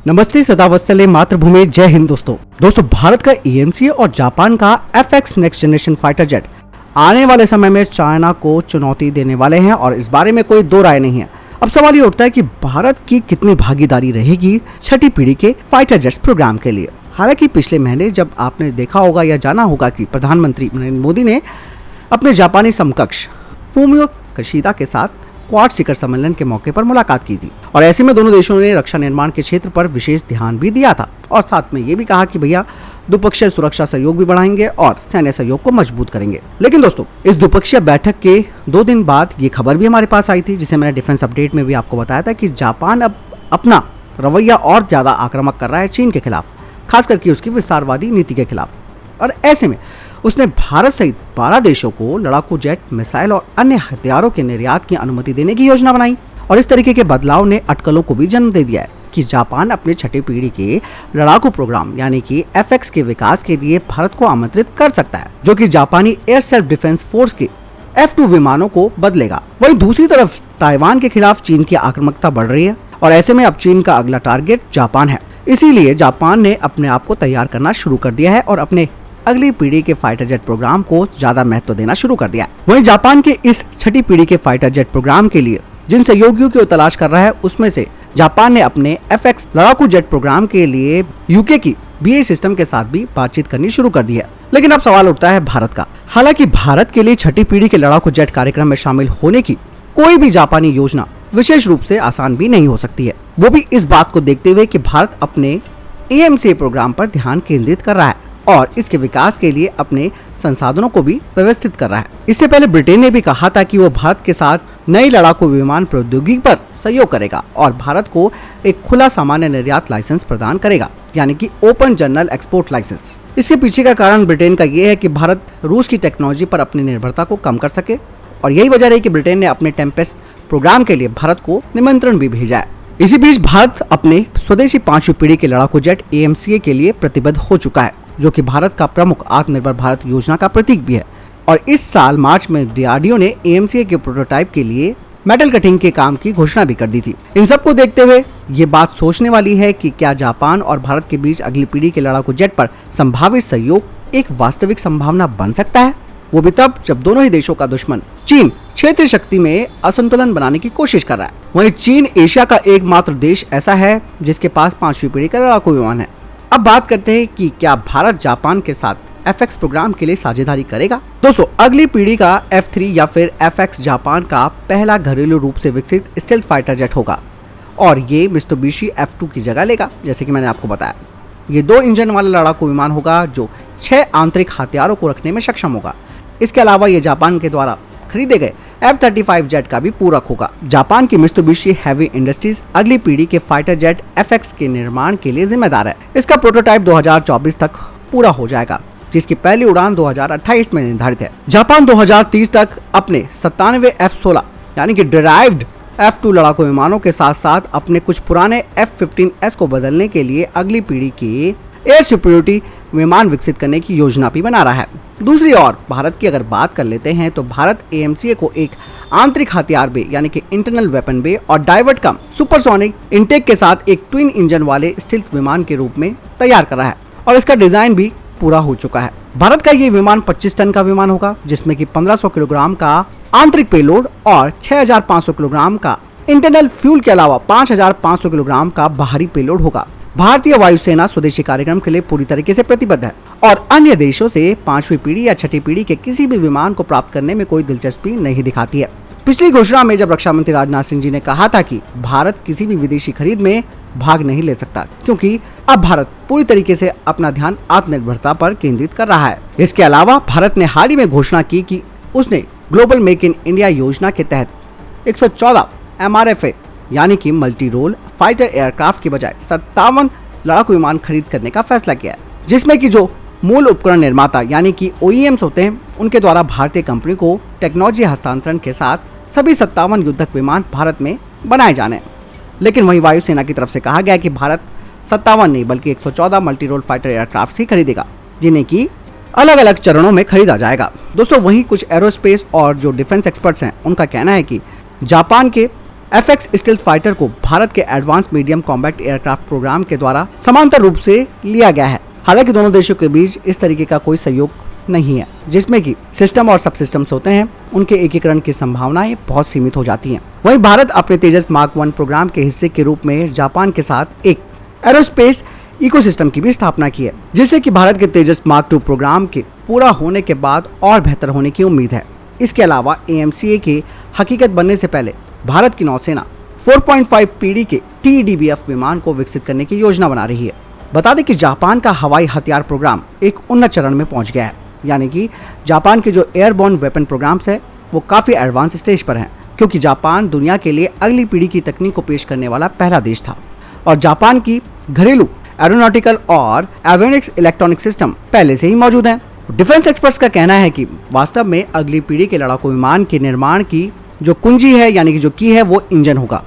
नमस्ते सदावत्सले मातृभूमि, जय हिंद। दोस्तों भारत का EMCA और जापान का FX next generation fighter jet आने वाले समय में चाइना को चुनौती देने वाले हैं और इस बारे में कोई दो राय नहीं है। अब सवाल ये उठता है कि भारत की कितनी भागीदारी रहेगी छठी पीढ़ी के फाइटर जेट्स प्रोग्राम के लिए। हालांकि पिछले महीने जब आपने देखा होगा या जाना होगा कि प्रधानमंत्री नरेंद्र मोदी ने अपने जापानी समकक्ष फूमियो किशिदा के साथ क्वाड शिखर सम्मेलन के मौके पर मुलाकात की थी और ऐसे में दोनों देशों ने रक्षा निर्माण के क्षेत्र पर विशेष ध्यान भी दिया था और साथ में ये भी कहा कि भैया द्विपक्षीय सुरक्षा सहयोग भी बढ़ाएंगे और सैन्य सहयोग को मजबूत करेंगे। लेकिन दोस्तों इस द्विपक्षीय बैठक के 2 दिन बाद ये खबर भी हमारे पास आई थी, जिसे मैंने डिफेंस अपडेट में भी आपको बताया था कि जापान अब अपना रवैया और ज्यादा आक्रामक कर रहा है चीन के खिलाफ, खास करके उसकी विस्तारवादी नीति के खिलाफ। और ऐसे में उसने भारत सहित 12 देशों को लड़ाकू जेट, मिसाइल और अन्य हथियारों के निर्यात की अनुमति देने की योजना बनाई और इस तरीके के बदलाव ने अटकलों को भी जन्म दे दिया है कि जापान अपने छठी पीढ़ी के लड़ाकू प्रोग्राम यानी कि FX के विकास के लिए भारत को आमंत्रित कर सकता है, जो कि जापानी एयर सेल्फ डिफेंस फोर्स के F2 विमानों को बदलेगा। वहीं दूसरी तरफ ताइवान के खिलाफ चीन की आक्रामकता बढ़ रही है और ऐसे में अब चीन का अगला टारगेट जापान है। इसीलिए जापान ने अपने आप को तैयार करना शुरू कर दिया है और अपने अगली पीढ़ी के फाइटर जेट प्रोग्राम को ज्यादा महत्व देना शुरू कर दिया है। वहीं जापान के इस छठी पीढ़ी के फाइटर जेट प्रोग्राम के लिए जिन सहयोगियों की तलाश कर रहा है, उसमें से जापान ने अपने FX लड़ाकू जेट प्रोग्राम के लिए UK की BAE सिस्टम के साथ भी बातचीत करनी शुरू कर दी है। लेकिन अब सवाल उठता है भारत का। हालांकि भारत के लिए छठी पीढ़ी के लड़ाकू जेट कार्यक्रम में शामिल होने की कोई भी जापानी योजना विशेष रूप से आसान भी नहीं हो सकती है, वो भी इस बात को देखते हुए कि भारत अपने EMCA प्रोग्राम पर ध्यान केंद्रित कर रहा है और इसके विकास के लिए अपने संसाधनों को भी व्यवस्थित कर रहा है। इससे पहले ब्रिटेन ने भी कहा था कि वो भारत के साथ नई लड़ाकू विमान प्रौद्योगिकी पर सहयोग करेगा और भारत को एक खुला सामान्य निर्यात लाइसेंस प्रदान करेगा, यानी कि ओपन जनरल एक्सपोर्ट लाइसेंस। इसके पीछे का कारण ब्रिटेन का ये है कि भारत रूस की टेक्नोलॉजी पर अपनी निर्भरता को कम कर सके और यही वजह रही कि ब्रिटेन ने अपने टेम्पेस्ट प्रोग्राम के लिए भारत को निमंत्रण भी भेजा है। इसी बीच भारत अपने स्वदेशी 5वीं पीढ़ी के लड़ाकू जेट AMCA के लिए प्रतिबद्ध हो चुका है, जो कि भारत का प्रमुख आत्मनिर्भर भारत योजना का प्रतीक भी है। और इस साल मार्च में DRDO ने AMCA के प्रोटोटाइप के लिए मेटल कटिंग के काम की घोषणा भी कर दी थी। इन सब को देखते हुए ये बात सोचने वाली है कि क्या जापान और भारत के बीच अगली पीढ़ी के लड़ाकू जेट पर संभावित सहयोग एक वास्तविक संभावना बन सकता है, वो भी तब जब दोनों ही देशों का दुश्मन चीन क्षेत्रीय शक्ति में असंतुलन बनाने की कोशिश कर रहा है। वहीं चीन एशिया का एकमात्र देश ऐसा है जिसके पास 5वीं पीढ़ी का लड़ाकू विमान है। अब बात करते हैं कि क्या भारत जापान के साथ FX प्रोग्राम के लिए साझेदारी करेगा। दोस्तों अगली पीढ़ी का F3 या फिर FX जापान का पहला घरेलू रूप से विकसित स्टेल्थ फाइटर जेट होगा और ये मित्सुबिशी F2 की जगह लेगा। जैसे कि मैंने आपको बताया, ये 2 इंजन वाला लड़ाकू विमान होगा जो 6 आंतरिक हथियारों को रखने में सक्षम होगा। इसके अलावा ये जापान के द्वारा खरीदे गए F-35 जेट का भी पूरक होगा। जापान की मित्सुबिशी हेवी इंडस्ट्रीज अगली पीढ़ी के फाइटर जेट FX के निर्माण के लिए जिम्मेदार है। इसका प्रोटोटाइप 2024 तक पूरा हो जाएगा, जिसकी पहली उड़ान 2028 में निर्धारित है। जापान 2030 तक अपने 97 F-16 यानी कि डिराइव्ड F-2 लड़ाकू विमानों के साथ साथ अपने कुछ पुराने F-15S को बदलने के लिए अगली पीढ़ी के एयर सुपीरियरिटी विमान विकसित करने की योजना भी बना रहा है। दूसरी ओर भारत की अगर बात कर लेते हैं तो भारत AMCA को एक आंतरिक हथियार बे यानी कि इंटरनल वेपन बे और डाइवर्ट कम सुपरसोनिक इनटेक के साथ एक ट्विन इंजन वाले स्टील्थ विमान के रूप में तैयार कर रहा है और इसका डिजाइन भी पूरा हो चुका है। भारत का ये विमान 25 टन का विमान होगा, जिसमें कि 1500 किलोग्राम का आंतरिक पेलोड और 6500 किलोग्राम का इंटरनल फ्यूल के अलावा 5500 किलोग्राम का बाहरी पेलोड होगा। भारतीय वायुसेना स्वदेशी कार्यक्रम के लिए पूरी तरीके से प्रतिबद्ध है और अन्य देशों से 5वीं पीढ़ी या छठी पीढ़ी के किसी भी विमान को प्राप्त करने में कोई दिलचस्पी नहीं दिखाती है। पिछली घोषणा में जब रक्षा मंत्री राजनाथ सिंह जी ने कहा था कि भारत किसी भी विदेशी खरीद में भाग नहीं ले सकता, क्योंकि अब भारत पूरी तरीके से अपना ध्यान आत्मनिर्भरता पर केंद्रित कर रहा है। इसके अलावा भारत ने हाल ही में घोषणा की कि उसने ग्लोबल मेक इन इंडिया योजना के तहत 114 MRFA यानी कि मल्टी रोल फाइटर एयरक्राफ्ट की बजाय 57 लड़ाकू विमान खरीद करने का फैसला किया है, जिसमें कि जो मूल उपकरण निर्माता यानी कि OEMs होते हैं, उनके द्वारा भारतीय कंपनी को टेक्नोलॉजी हस्तांतरण के साथ सभी 57 युद्धक विमान भारत में बनाए जाने हैं। लेकिन वहीं वायुसेना की तरफ से कहा गया कि भारत 57 नहीं बल्कि 114 मल्टी रोल फाइटर एयरक्राफ्ट ही खरीदेगा, जिन्हें की अलग अलग चरणों में खरीदा जाएगा। दोस्तों वहीं कुछ एरोस्पेस और जो डिफेंस एक्सपर्ट्स हैं, उनका कहना है कि जापान के FX स्टील्थ फाइटर को भारत के advance medium combat aircraft program के द्वारा समांतर रूप से लिया गया है। हालांकि दोनों देशों के बीच इस तरीके का कोई सहयोग नहीं है, जिसमें कि सिस्टम और सब सिस्टम्स होते हैं, उनके एकीकरण की संभावनाएं बहुत सीमित हो जाती हैं। वहीं भारत अपने तेजस मार्क 1 प्रोग्राम के हिस्से के रूप में जापान के साथ एक एरोस्पेस इकोसिस्टम की भी स्थापना की है, जिससे कि भारत के तेजस मार्क 2 प्रोग्राम के पूरा होने के बाद और बेहतर होने की उम्मीद है। इसके अलावा AMCA के हकीकत बनने से पहले भारत की नौसेना 4.5 पीढ़ी के TDBF विमान को विकसित करने की योजना बना रही है। बता दें कि जापान का हवाई हथियार प्रोग्राम एक उन्नत चरण में पहुंच गया है, यानी कि जापान के जो एयरबोर्न वेपन प्रोग्राम्स है वो काफ़ी एडवांस स्टेज पर हैं, क्योंकि जापान दुनिया के लिए अगली पीढ़ी की तकनीक को पेश करने वाला पहला देश था। और जापान की घरेलू एरोनॉटिकल और एवियोनिक्स इलेक्ट्रॉनिक सिस्टम पहले से ही मौजूद हैं। डिफेंस एक्सपर्ट्स का कहना है कि वास्तव में अगली पीढ़ी के लड़ाकू विमान के निर्माण की जो कुंजी है, यानी कि जो की है, वो इंजन होगा।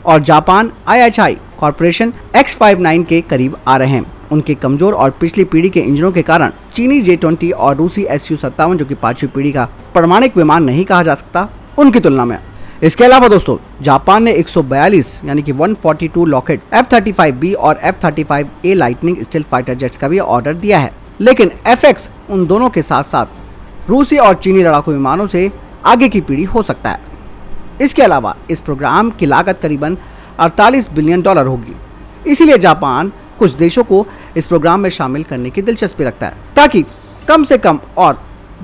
और जापान IHI कॉर्पोरेशन X-59 के करीब आ रहे हैं। उनके कमजोर और पिछली पीढ़ी के इंजनों के कारण चीनी J-20 और रूसी Su-57, जो कि 5वीं पीढ़ी का परमाणुक विमान नहीं कहा जा सकता, उनकी तुलना में। इसके अलावा दोस्तों, जापान ने 142 यानी कि 142 लॉकहेड F-35B और F-35A lightning stealth fighter jets का भी ऑर्डर दिया है। लेकिन FX उन दोनों के साथ साथ रूसी और चीनी लड़ाकू विमानों से आगे की पीढ़ी हो सकता है। इसके अलावा इस प्रोग्राम की लागत करीबन $48 बिलियन होगी। इसीलिए जापान कुछ देशों को इस प्रोग्राम में शामिल करने की दिलचस्पी रखता है, ताकि कम से कम और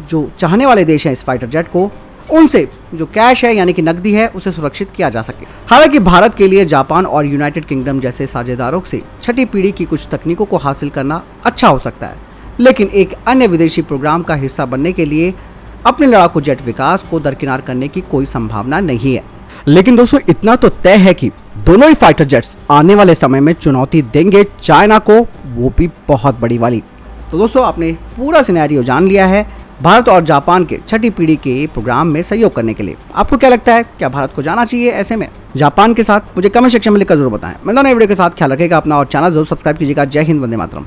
जो चाहने वाले देश हैं इस फाइटर जेट को, उनसे जो कैश है यानी कि नकदी है उसे सुरक्षित किया जा सके। हालांकि भारत के लिए जापान और यूनाइटेड किंगडम जैसे साझेदारों से 6ठी पीढ़ी की कुछ तकनीकों को हासिल करना अच्छा हो सकता है, लेकिन एक अन्य विदेशी प्रोग्राम का हिस्सा बनने के लिए अपने लड़ाकू जेट विकास को दरकिनार करने की कोई संभावना नहीं है। लेकिन दोस्तों, इतना तो तय है कि दोनों ही फाइटर जेट्स आने वाले समय में चुनौती देंगे चाइना को, वो भी बहुत बड़ी वाली। तो दोस्तों, आपने पूरा सिनेरियो जान लिया है भारत और जापान के 6ठी पीढ़ी के प्रोग्राम में सहयोग करने के लिए। आपको क्या लगता है, क्या भारत को जाना चाहिए ऐसे में जापान के साथ? मुझे कमेंट सेक्शन में लिखकर जरूर बताएं। मिलता हूं नए वीडियो के साथ। ख्याल रखिएगा अपना और चैनल जरूर सब्सक्राइब कीजिएगा। जय हिंद, वंदे मातरम।